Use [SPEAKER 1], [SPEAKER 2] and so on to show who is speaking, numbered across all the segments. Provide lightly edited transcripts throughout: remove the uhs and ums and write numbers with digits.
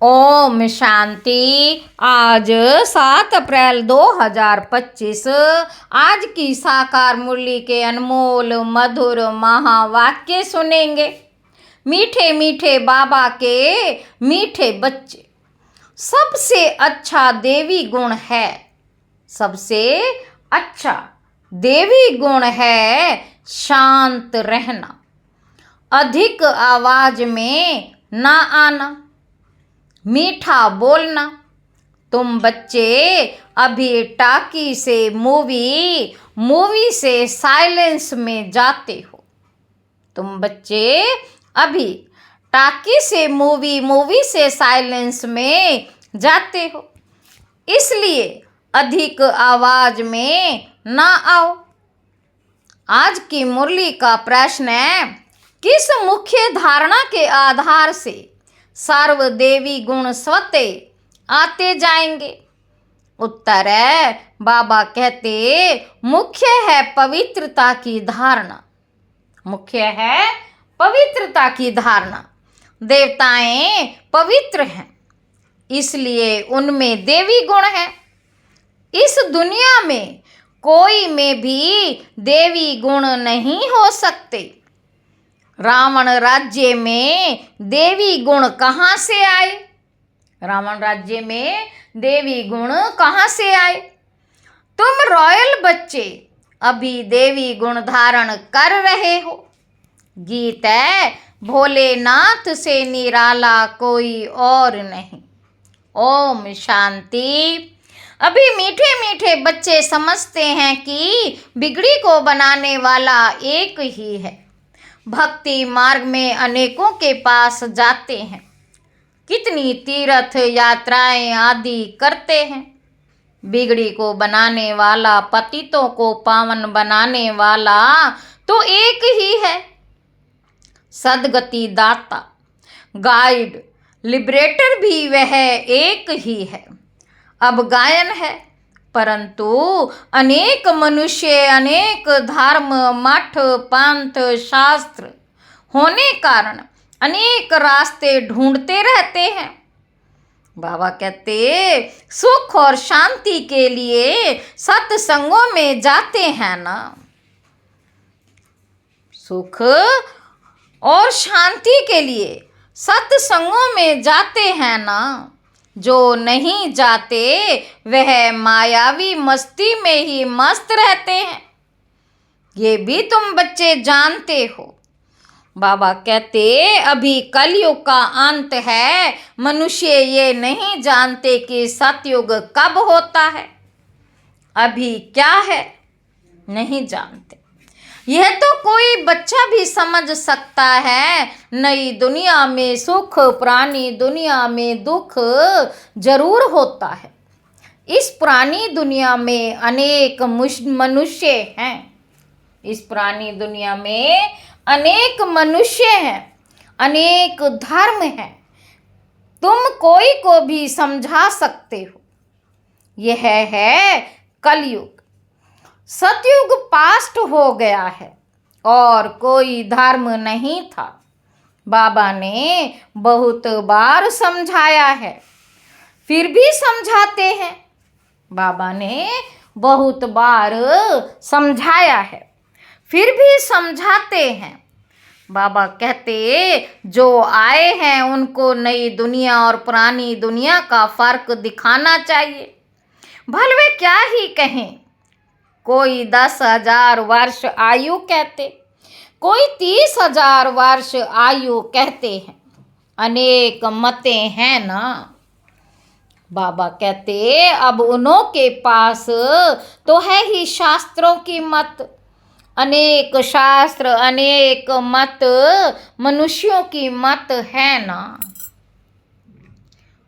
[SPEAKER 1] ओम शांति। आज 7 अप्रैल 2025। आज की साकार मुरली के अनमोल मधुर महावाक्य सुनेंगे। मीठे मीठे बाबा के मीठे बच्चे। सबसे अच्छा देवी गुण है, सबसे अच्छा देवी गुण है शांत रहना, अधिक आवाज में ना आना, मीठा बोलना। तुम बच्चे अभी टाकी से मूवी से साइलेंस में जाते हो। तुम बच्चे अभी टाकी से मूवी से साइलेंस में जाते हो, इसलिए अधिक आवाज में ना आओ। आज की मुरली का प्रश्न है, किस मुख्य धारणा के आधार से सर्वदेवी गुण स्वतः आते जाएंगे? उत्तर है, बाबा कहते मुख्य है पवित्रता की धारणा। मुख्य है पवित्रता की धारणा। देवताएं पवित्र हैं, इसलिए उनमें देवी गुण है। इस दुनिया में कोई में भी देवी गुण नहीं हो सकते। रावण राज्य में देवी गुण कहाँ से आए? रावण राज्य में देवी गुण कहाँ से आए? तुम रॉयल बच्चे अभी देवी गुण धारण कर रहे हो। गीत है, भोलेनाथ से निराला कोई और नहीं। ओम शांति। अभी मीठे मीठे बच्चे समझते हैं कि बिगड़ी को बनाने वाला एक ही है। भक्ति मार्ग में अनेकों के पास जाते हैं, कितनी तीर्थ यात्राएं आदि करते हैं। बिगड़ी को बनाने वाला, पतितों को पावन बनाने वाला तो एक ही है। सदगति दाता, गाइड, लिबरेटर भी वह एक ही है। अब गायन है, परंतु अनेक मनुष्य, अनेक धर्म, मठ, पंथ, शास्त्र होने कारण अनेक रास्ते ढूंढते रहते हैं। बाबा कहते सुख और शांति के लिए सत्संगों में जाते हैं ना। सुख और शांति के लिए सत्संगों में जाते हैं ना। जो नहीं जाते वह मायावी मस्ती में ही मस्त रहते हैं। ये भी तुम बच्चे जानते हो। बाबा कहते अभी कलयुग का अंत है। मनुष्य ये नहीं जानते कि सतयुग कब होता है। अभी क्या है नहीं जानते। यह तो कोई बच्चा भी समझ सकता है। नई दुनिया में सुख, पुरानी दुनिया में दुख जरूर होता है। इस पुरानी दुनिया में अनेक मनुष्य हैं। इस पुरानी दुनिया में अनेक मनुष्य हैं, अनेक धर्म हैं। तुम कोई को भी समझा सकते हो। यह है कलयुग। सतयुग पास्ट हो गया है और कोई धर्म नहीं था। बाबा ने बहुत बार समझाया है, फिर भी समझाते हैं। बाबा ने बहुत बार समझाया है, फिर भी समझाते हैं। बाबा कहते जो आए हैं उनको नई दुनिया और पुरानी दुनिया का फर्क दिखाना चाहिए। भले वे क्या ही कहें। कोई 10,000 वर्ष आयु कहते, कोई 30,000 वर्ष आयु कहते हैं। अनेक मतें हैं ना। बाबा कहते अब उन्हों के पास तो है ही शास्त्रों की मत। अनेक शास्त्र, अनेक मत, मनुष्यों की मत है ना।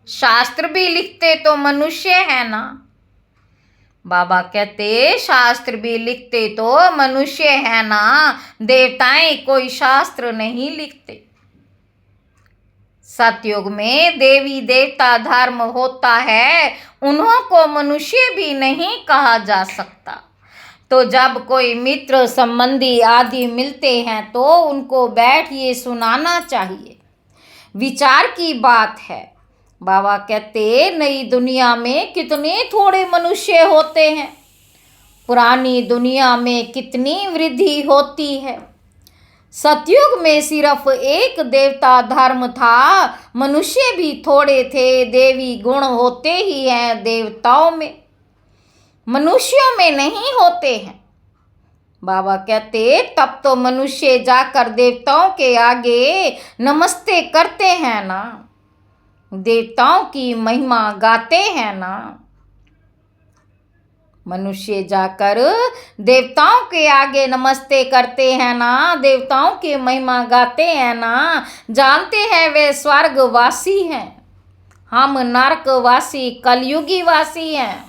[SPEAKER 1] शास्त्र भी लिखते तो मनुष्य है ना। बाबा कहते शास्त्र भी लिखते तो मनुष्य है ना। देवताएं कोई शास्त्र नहीं लिखते। सतयुग में देवी देवता धर्म होता है, उन्हों को मनुष्य भी नहीं कहा जा सकता। तो जब कोई मित्र संबंधी आदि मिलते हैं तो उनको बैठ ये सुनाना चाहिए। विचार की बात है। बाबा कहते नई दुनिया में कितने थोड़े मनुष्य होते हैं, पुरानी दुनिया में कितनी वृद्धि होती है। सतयुग में सिर्फ एक देवता धर्म था, मनुष्य भी थोड़े थे, देवी गुण होते ही हैं देवताओं में, मनुष्यों में नहीं होते हैं। बाबा कहते तब तो मनुष्य जाकर देवताओं के आगे नमस्ते करते हैं ना, देवताओं की महिमा गाते हैं ना। मनुष्य जाकर देवताओं के आगे नमस्ते करते हैं ना, देवताओं की महिमा गाते हैं ना। जानते हैं वे स्वर्गवासी हैं, हम नरकवासी कलयुगी वासी हैं।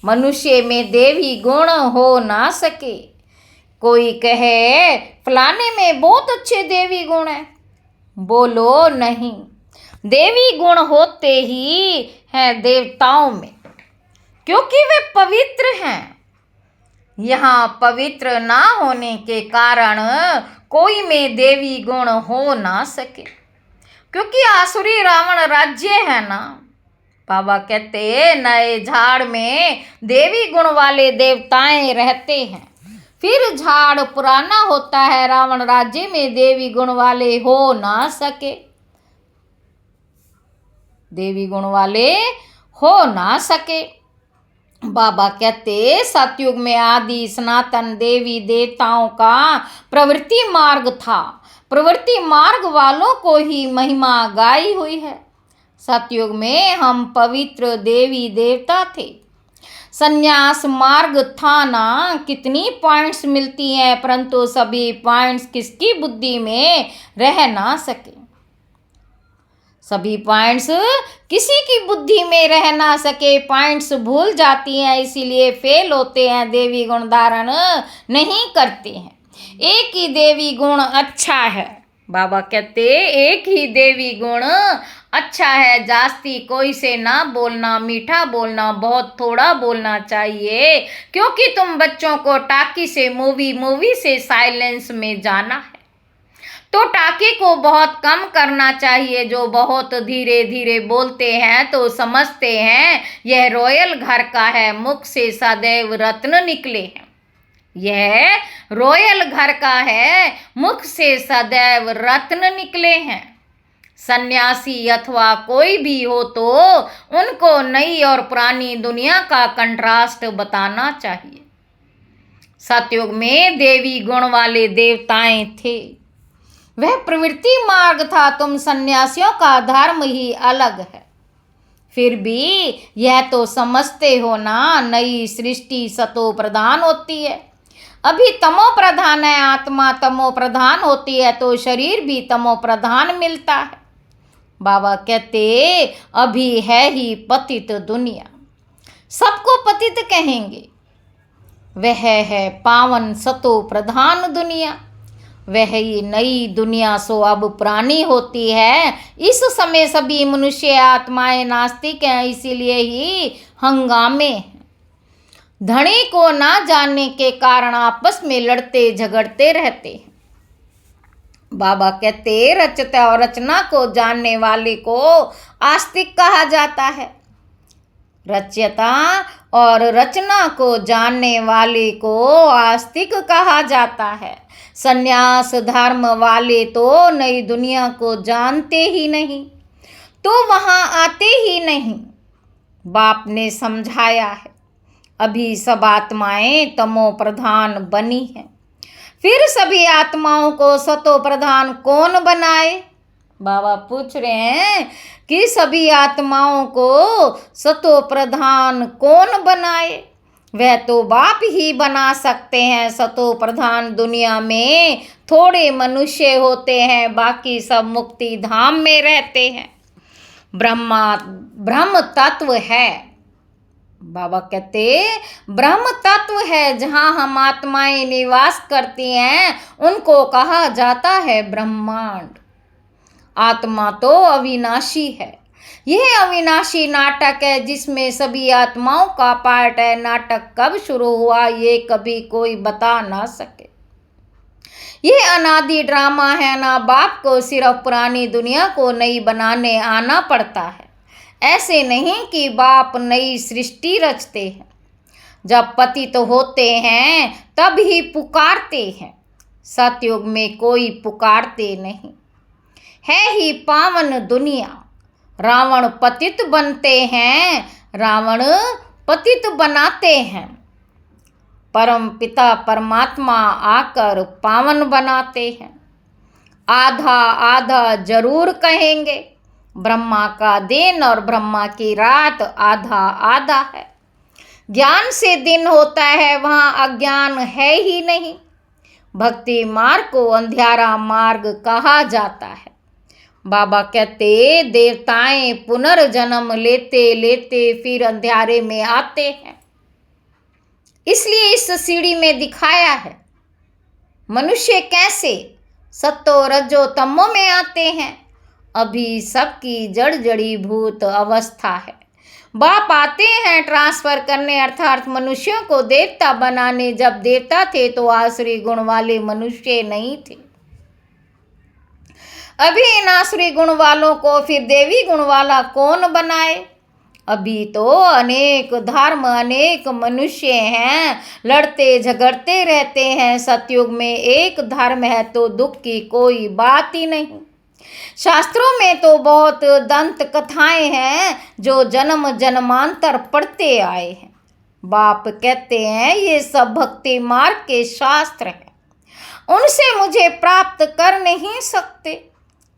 [SPEAKER 1] मनुष्य में देवी गुण हो ना सके, कोई कहे फलाने में बहुत अच्छे देवी गुण हैं, बोलो नहीं, देवी गुण होते ही हैं देवताओं में, क्योंकि वे पवित्र हैं। यहाँ पवित्र ना होने के कारण कोई में देवी गुण हो ना सके, क्योंकि आसुरी रावण राज्य है ना। बाबा कहते नए झाड़ में देवी गुण वाले देवताएं रहते हैं, फिर झाड़ पुराना होता है, रावण राज्य में देवी गुण वाले हो ना सके, देवी गुण वाले हो ना सके। बाबा कहते सतयुग में आदि सनातन देवी देवताओं का प्रवृत्ति मार्ग था, प्रवृत्ति मार्ग वालों को ही महिमा गाई हुई है। सतयुग में हम पवित्र देवी देवता थे, संन्यास मार्ग था ना, कितनी पॉइंट्स मिलती हैं, परंतु सभी पॉइंट्स किसकी बुद्धि में रह ना सके, सभी पॉइंट्स किसी की बुद्धि में रह ना सके, पॉइंट्स भूल जाती हैं, इसीलिए फेल होते हैं, देवी गुण धारण नहीं करते हैं। एक ही देवी गुण अच्छा है, बाबा कहते एक ही देवी गुण अच्छा है, जास्ती कोई से ना बोलना, मीठा बोलना, बहुत थोड़ा बोलना चाहिए, क्योंकि तुम बच्चों को टाकी से मूवी से साइलेंस में जाना है, तो टाके को बहुत कम करना चाहिए। जो बहुत धीरे धीरे बोलते हैं तो समझते हैं यह रॉयल घर का है, मुख से सदैव रत्न निकले हैं, यह रॉयल घर का है, मुख से सदैव रत्न निकले हैं। सन्यासी अथवा कोई भी हो तो उनको नई और पुरानी दुनिया का कंट्रास्ट बताना चाहिए। सतयुग में देवी गुण वाले देवताएं थे, वह प्रवृत्ति मार्ग था, तुम सन्यासियों का धर्म ही अलग है। फिर भी यह तो समझते हो ना, नई सृष्टि सतो प्रधान होती है, अभी तमो प्रधान है, आत्मा तमो प्रधान होती है तो शरीर भी तमो प्रधान मिलता है। बाबा कहते अभी है ही पतित दुनिया, सबको पतित कहेंगे, वह है पावन सतो प्रधान दुनिया, वह ही नई दुनिया सो अब पुरानी होती है। इस समय सभी मनुष्य आत्माएं नास्तिक हैं, इसीलिए ही हंगामे हैं, धनी को ना जानने के कारण आपस में लड़ते झगड़ते रहते हैं। बाबा कहते रचता और रचना को जानने वाले को आस्तिक कहा जाता है, रचयिता और रचना को जानने वाले को आस्तिक कहा जाता है। संन्यास धर्म वाले तो नई दुनिया को जानते ही नहीं, तो वहाँ आते ही नहीं। बाप ने समझाया है, अभी सब आत्माएं तमो प्रधान बनी हैं, फिर सभी आत्माओं को सतो प्रधान कौन बनाए। बाबा पूछ रहे हैं कि सभी आत्माओं को सतो प्रधान कौन बनाए, वह तो बाप ही बना सकते हैं। सतो प्रधान दुनिया में थोड़े मनुष्य होते हैं, बाकी सब मुक्ति धाम में रहते हैं, ब्रह्म तत्व है। बाबा कहते ब्रह्म तत्व है, जहाँ हम आत्माएं निवास करती हैं उनको कहा जाता है ब्रह्मांड। आत्मा तो अविनाशी है, यह अविनाशी नाटक है जिसमें सभी आत्माओं का पार्ट है। नाटक कब शुरू हुआ ये कभी कोई बता ना सके, ये अनादि ड्रामा है ना, बाप को सिर्फ पुरानी दुनिया को नई बनाने आना पड़ता है। ऐसे नहीं कि बाप नई सृष्टि रचते हैं, जब पतित होते हैं तब ही पुकारते हैं। सतयुग में कोई पुकारते नहीं, है ही पावन दुनिया। रावण पतित बनते हैं, रावण पतित बनाते हैं। परम पिता परमात्मा आकर पावन बनाते हैं। आधा आधा जरूर कहेंगे, ब्रह्मा का दिन और ब्रह्मा की रात आधा आधा है। ज्ञान से दिन होता है, वहाँ अज्ञान है ही नहीं। भक्ति मार्ग को अंधियारा मार्ग कहा जाता है। बाबा कहते देवताएं पुनर्जन्म लेते लेते फिर अंधियारे में आते हैं। इसलिए इस सीढ़ी में दिखाया है मनुष्य कैसे सत्तो रजो तमो में आते हैं। अभी सबकी जड़ जड़ीभूत अवस्था है। बाप आते हैं ट्रांसफर करने, अर्थात मनुष्यों को देवता बनाने। जब देवता थे तो आसुरी गुण वाले मनुष्य नहीं थे। अभी इन आसुरी गुण वालों को फिर देवी गुण वाला कौन बनाए। अभी तो अनेक धर्म अनेक मनुष्य हैं, लड़ते झगड़ते रहते हैं। सतयुग में एक धर्म है तो दुख की कोई बात ही नहीं। शास्त्रों में तो बहुत दंत कथाएं हैं जो जन्म जन्मांतर पढ़ते आए हैं। बाप कहते हैं ये सब भक्ति मार्ग के शास्त्र हैं, उनसे मुझे प्राप्त कर नहीं सकते।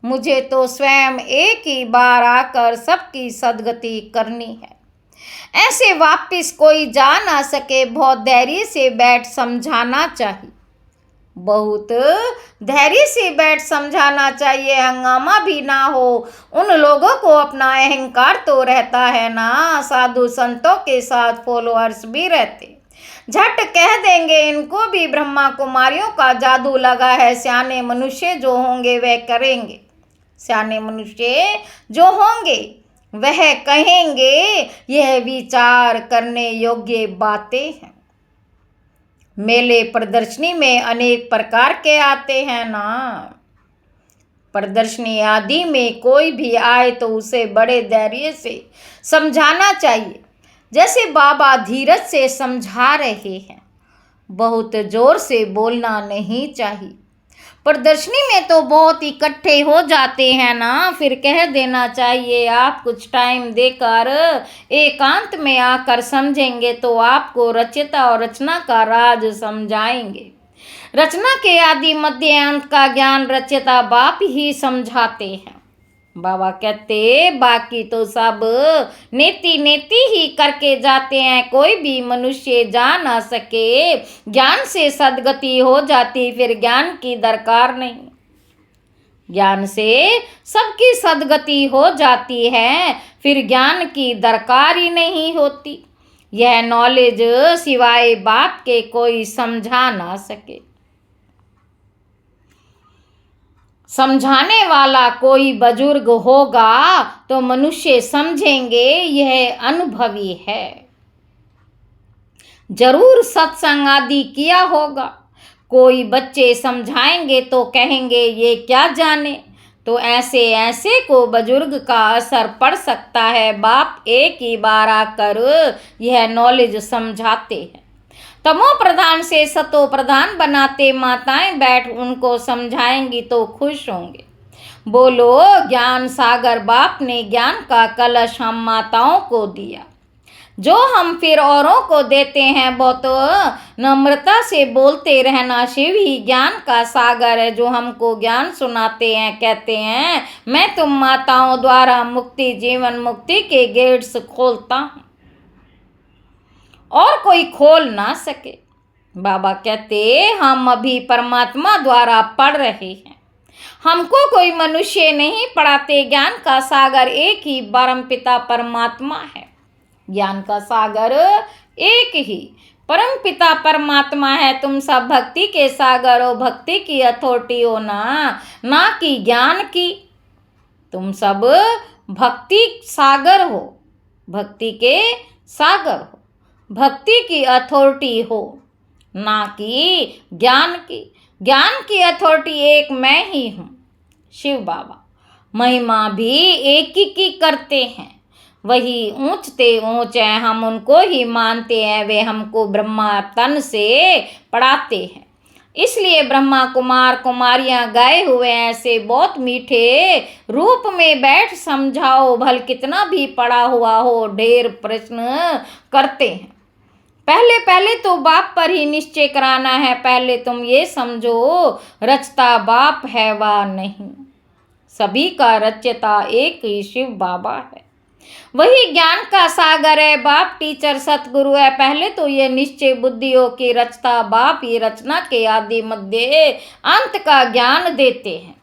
[SPEAKER 1] मुझे तो स्वयं एक ही बार आकर सबकी सद्गति करनी है। ऐसे वापिस कोई जा ना सके। बहुत धैर्य से बैठ समझाना चाहिए, बहुत धैर्य से बैठ समझाना चाहिए। हंगामा भी ना हो। उन लोगों को अपना अहंकार तो रहता है ना, साधु संतों के साथ फॉलोअर्स भी रहते। झट कह देंगे इनको भी ब्रह्मा कुमारियों का जादू लगा है। सियाने मनुष्य जो होंगे वह करेंगे, सियाने मनुष्य जो होंगे वह कहेंगे। यह विचार करने योग्य बातें हैं। मेले प्रदर्शनी में अनेक प्रकार के आते हैं ना। प्रदर्शनी आदि में कोई भी आए तो उसे बड़े धैर्य से समझाना चाहिए, जैसे बाबा धीरज से समझा रहे हैं। बहुत जोर से बोलना नहीं चाहिए। प्रदर्शनी में तो बहुत इकट्ठे हो जाते हैं ना, फिर कह देना चाहिए आप कुछ टाइम देकर एकांत में आकर समझेंगे तो आपको रचयिता और रचना का राज समझाएंगे। रचना के आदि मध्य अंत का ज्ञान रचयिता बाप ही समझाते हैं। बाबा कहते बाकी तो सब नेति नेति ही करके जाते हैं। कोई भी मनुष्य जा ना सके, ज्ञान से सद्गति हो जाती, फिर ज्ञान की दरकार नहीं। ज्ञान से सबकी सद्गति हो जाती है, फिर ज्ञान की दरकार ही नहीं होती। यह नॉलेज सिवाय बाप के कोई समझा ना सके। समझाने वाला कोई बुजुर्ग होगा तो मनुष्य समझेंगे यह अनुभवी है। जरूर सत्संग आदि किया होगा। कोई बच्चे समझाएंगे तो कहेंगे ये क्या जाने। तो ऐसे ऐसे को बुजुर्ग का असर पड़ सकता है। बाप एक ही बार आकर यह नॉलेज समझाते हैं। तमो प्रधान से सतो प्रधान बनाते माताएं बैठ उनको समझाएंगी तो खुश होंगे। बोलो ज्ञान सागर बाप ने ज्ञान का कलश हम माताओं को दिया, जो हम फिर औरों को देते हैं। बहुत नम्रता से बोलते रहना। शिव ही ज्ञान का सागर है जो हमको ज्ञान सुनाते हैं। कहते हैं मैं तुम माताओं द्वारा मुक्ति जीवन मुक्ति के गेट्स खोलता हूँ और कोई खोल ना सके। बाबा कहते हम अभी परमात्मा द्वारा पढ़ रहे हैं, हमको कोई मनुष्य नहीं पढ़ाते। ज्ञान का सागर एक ही परम पिता परमात्मा है। ज्ञान का सागर एक ही परम पिता परमात्मा है। तुम सब भक्ति के सागर हो, भक्ति की अथॉरिटी हो ना कि ज्ञान की। तुम सब भक्ति सागर हो, भक्ति के सागर हो, भक्ति की अथॉरिटी हो, ना कि ज्ञान की। ज्ञान की अथॉरिटी एक मैं ही हूँ। शिव बाबा महिमा भी एक ही की करते हैं, वही ऊंचते ऊंच हैं, हम उनको ही मानते हैं, वे हमको ब्रह्मा तन से पढ़ाते हैं। इसलिए ब्रह्मा कुमार कुमारियां गाए हुए ऐसे बहुत मीठे रूप में बैठ समझाओ, भल कितना भी पढ़ा हुआ हो ढेर प्रश्न करते हैं। पहले पहले तो बाप पर ही निश्चय कराना है, पहले तुम ये समझो रचता बाप है वा नहीं, सभी का रचयिता एक ही शिव बाबा है, वही ज्ञान का सागर है, बाप टीचर सतगुरु है। पहले तो ये निश्चय बुद्धि हो कि रचता बाप ही रचना के आदि मध्य अंत का ज्ञान देते हैं,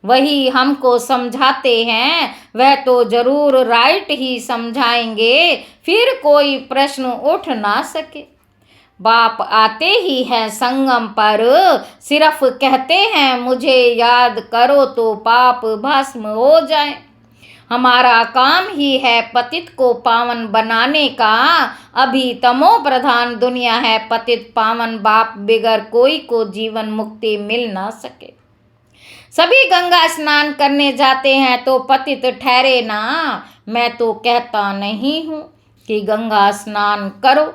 [SPEAKER 1] वही हमको समझाते हैं, वह तो जरूर राइट ही समझाएंगे, फिर कोई प्रश्न उठ ना सके। बाप आते ही है संगम पर, सिर्फ कहते हैं मुझे याद करो तो पाप भस्म हो जाए। हमारा काम ही है पतित को पावन बनाने का, अभी तमो प्रधान दुनिया है पतित पावन, बाप बिगर कोई को जीवन मुक्ति मिल ना सके। सभी गंगा स्नान करने जाते हैं तो पतित ठहरे ना, मैं तो कहता नहीं हूँ कि गंगा स्नान करो,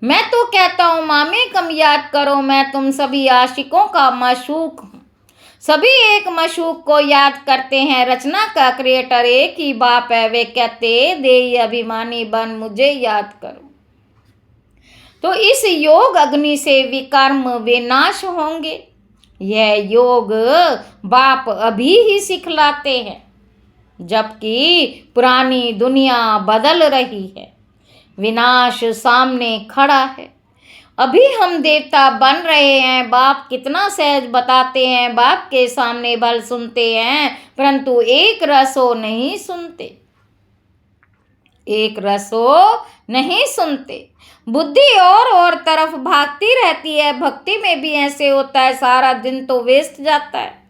[SPEAKER 1] मैं तो कहता हूँ मामे कम याद करो, मैं तुम सभी आशिकों का माशूक हूँ। सभी एक मशूक को याद करते हैं, रचना का क्रिएटर एक ही बाप है, वे कहते दे अभिमानी बन मुझे याद करो। तो इस योग अग्नि से विकर्म विनाश होंगे, यह योग बाप अभी ही सिखलाते हैं, जबकि पुरानी दुनिया बदल रही है, विनाश सामने खड़ा है। अभी हम देवता बन रहे हैं, बाप कितना सहज बताते हैं, बाप के सामने भल सुनते हैं, परंतु एक रसो नहीं सुनते, एक रसो नहीं सुनते। बुद्धि और तरफ भागती रहती है, भक्ति में भी ऐसे होता है, सारा दिन तो वेस्ट जाता है,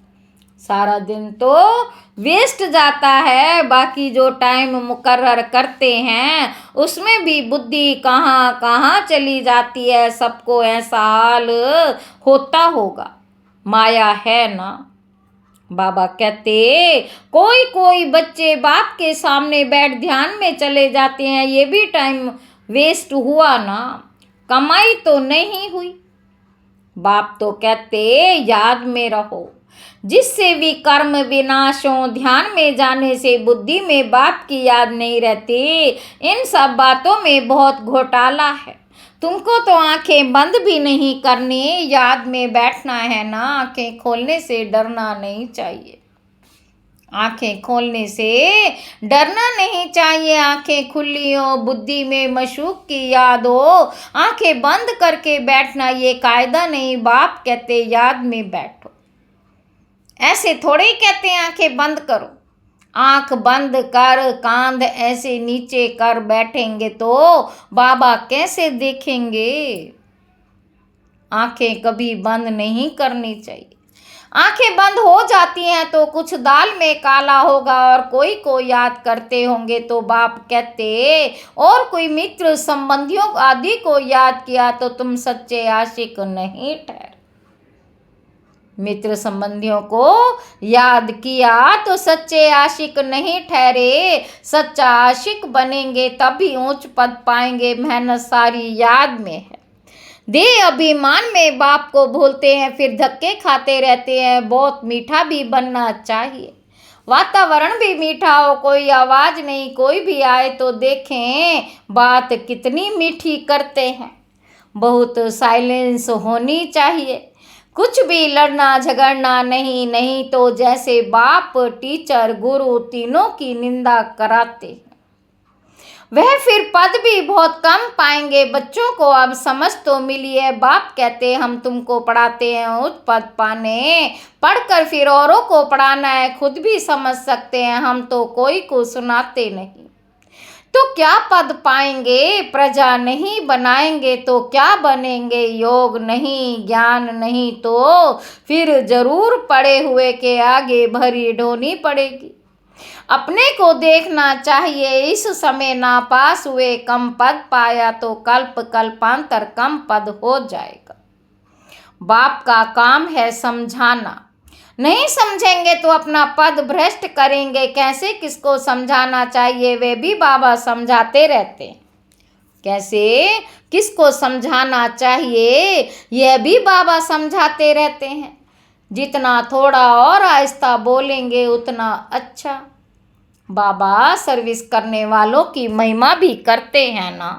[SPEAKER 1] सारा दिन तो वेस्ट जाता है, बाकी जो टाइम मुकर्रर करते हैं उसमें भी बुद्धि कहाँ कहाँ चली जाती है, सबको ऐसा हाल होता होगा, माया है ना। बाबा कहते कोई कोई बच्चे बाप के सामने बैठ ध्यान में चले जाते हैं, ये भी टाइम वेस्ट हुआ ना, कमाई तो नहीं हुई। बाप तो कहते याद में रहो, जिससे भी कर्म विनाश हो, ध्यान में जाने से बुद्धि में बाप की याद नहीं रहती। इन सब बातों में बहुत घोटाला है, तुमको तो आंखें बंद भी नहीं करनी, याद में बैठना है ना, आंखें खोलने से डरना नहीं चाहिए, आंखें खोलने से डरना नहीं चाहिए। आंखें खुली हो, बुद्धि में मशूक की याद हो, आंखें बंद करके बैठना ये कायदा नहीं। बाप कहते याद में बैठो, ऐसे थोड़े ही कहते हैं आंखें बंद करो। आंख बंद कर कांध ऐसे नीचे कर बैठेंगे तो बाबा कैसे देखेंगे। आंखें कभी बंद नहीं करनी चाहिए, आंखें बंद हो जाती हैं तो कुछ दाल में काला होगा, और कोई को याद करते होंगे तो बाप कहते, और कोई मित्र संबंधियों आदि को याद किया तो तुम सच्चे आशिक नहीं ठहरे। मित्र संबंधियों को याद किया तो सच्चे आशिक नहीं ठहरे, सच्चा आशिक बनेंगे तभी ऊंच पद पाएंगे, मेहनत सारी याद में है। दे अभिमान में बाप को भूलते हैं, फिर धक्के खाते रहते हैं। बहुत मीठा भी बनना चाहिए, वातावरण भी मीठा हो, कोई आवाज नहीं, कोई भी आए तो देखें बात कितनी मीठी करते हैं। बहुत साइलेंस होनी चाहिए, कुछ भी लड़ना झगड़ना नहीं, नहीं तो जैसे बाप टीचर गुरु तीनों की निंदा कराते हैं, वह फिर पद भी बहुत कम पाएंगे। बच्चों को अब समझ तो मिली है, बाप कहते हम तुमको पढ़ाते हैं उच्च पद पाने, पढ़कर फिर औरों को पढ़ाना है, खुद भी समझ सकते हैं, हम तो कोई को सुनाते नहीं। तो क्या पद पाएंगे, प्रजा नहीं बनाएंगे तो क्या बनेंगे। योग नहीं ज्ञान नहीं तो फिर जरूर पड़े हुए के आगे भरी ढोनी पड़ेगी। अपने को देखना चाहिए, इस समय नापास हुए कम पद पाया तो कल्प कल्पांतर कम पद हो जाएगा। बाप का काम है समझाना। नहीं समझेंगे तो अपना पद भ्रष्ट करेंगे। कैसे किसको समझाना चाहिए वे भी बाबा समझाते रहते हैं। कैसे किसको समझाना चाहिए यह भी बाबा समझाते रहते हैं। जितना थोड़ा और आहिस्ता बोलेंगे उतना अच्छा। बाबा सर्विस करने वालों की महिमा भी करते हैं ना।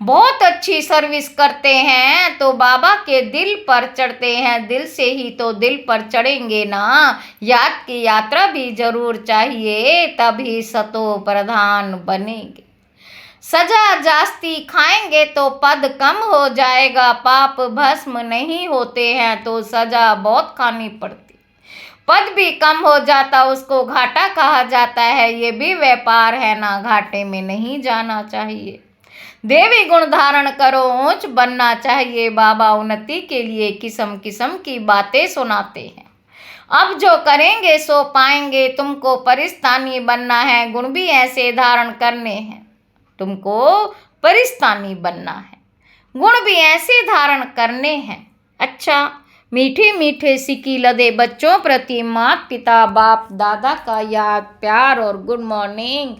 [SPEAKER 1] बहुत अच्छी सर्विस करते हैं तो बाबा के दिल पर चढ़ते हैं। दिल से ही तो दिल पर चढ़ेंगे ना। याद की यात्रा भी जरूर चाहिए तभी सतो प्रधान बनेंगे। सजा जास्ती खाएंगे तो पद कम हो जाएगा। पाप भस्म नहीं होते हैं तो सजा बहुत खानी पड़ती। पद भी कम हो जाता उसको घाटा कहा जाता है। ये भी व्यापार है ना, घाटे में नहीं जाना चाहिए। देवी गुण धारण करो, ऊंच बनना चाहिए। बाबा उन्नति के लिए किस्म किस्म की बातें सुनाते हैं। अब जो करेंगे सो पाएंगे। तुमको परिस्तानी बनना है, गुण भी ऐसे धारण करने हैं। तुमको परिस्तानी बनना है, गुण भी ऐसे धारण करने हैं। अच्छा, मीठे मीठे सिक्की लदे बच्चों प्रति माता पिता बाप दादा का याद प्यार और गुड मॉर्निंग।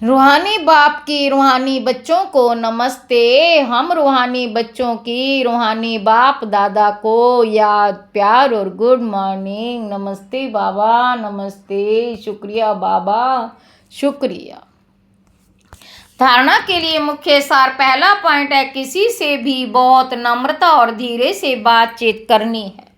[SPEAKER 1] रूहानी बाप की रूहानी बच्चों को नमस्ते। हम रूहानी बच्चों की रूहानी बाप दादा को याद प्यार और गुड मॉर्निंग। नमस्ते बाबा, नमस्ते, शुक्रिया बाबा, शुक्रिया। धारणा के लिए मुख्य सार पहला पॉइंट है किसी से भी बहुत नम्रता और धीरे से बातचीत करनी है।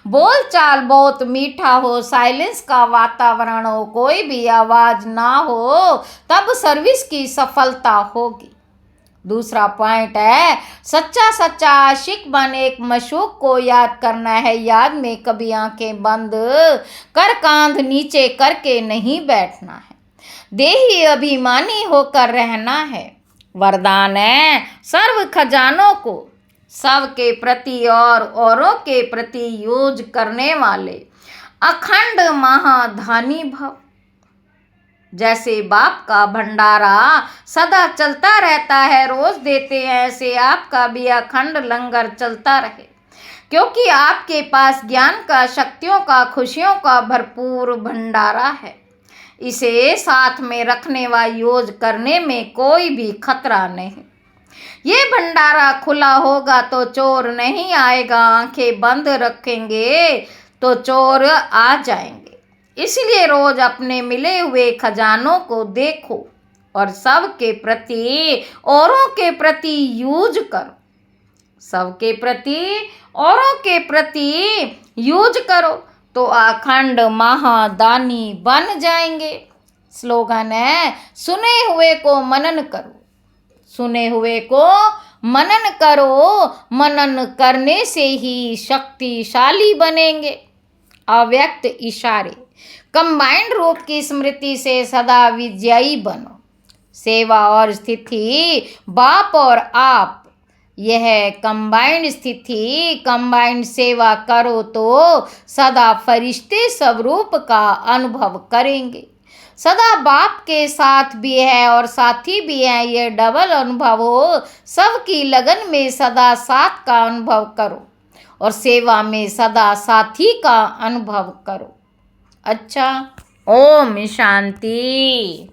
[SPEAKER 1] बोल चाल बहुत मीठा हो, साइलेंस का वातावरण हो, कोई भी आवाज ना हो, तब सर्विस की सफलता होगी। दूसरा पॉइंट है सच्चा सच्चा आशिक बन एक मशूक को याद करना है। याद में कभी आंखें बंद कर कांध नीचे करके नहीं बैठना है। देही अभिमानी होकर रहना है। वरदान है सर्व खजानों को सबके प्रति और औरों के प्रति यूज करने वाले अखंड महाधानी भव। जैसे बाप का भंडारा सदा चलता रहता है, रोज देते हैं, ऐसे आपका भी अखंड लंगर चलता रहे। क्योंकि आपके पास ज्ञान का, शक्तियों का, खुशियों का भरपूर भंडारा है। इसे साथ में रखने व यूज करने में कोई भी खतरा नहीं। ये भंडारा खुला होगा तो चोर नहीं आएगा। आंखें बंद रखेंगे तो चोर आ जाएंगे। इसलिए रोज अपने मिले हुए खजानों को देखो और सबके प्रति औरों के प्रति यूज करो। सबके प्रति औरों के प्रति यूज करो तो अखंड महादानी बन जाएंगे। स्लोगन है सुने हुए को मनन करो। सुने हुए को मनन करो, मनन करने से ही शक्तिशाली बनेंगे। अव्यक्त इशारे कंबाइंड रूप की स्मृति से सदा विजयी बनो। सेवा और स्थिति बाप और आप, यह कंबाइंड स्थिति, कंबाइंड सेवा करो तो सदा फरिश्ते स्वरूप का अनुभव करेंगे। सदा बाप के साथ भी है और साथी भी है, ये डबल अनुभव हो। सबकी लगन में सदा साथ का अनुभव करो और सेवा में सदा साथी का अनुभव करो। अच्छा, ओम शांति।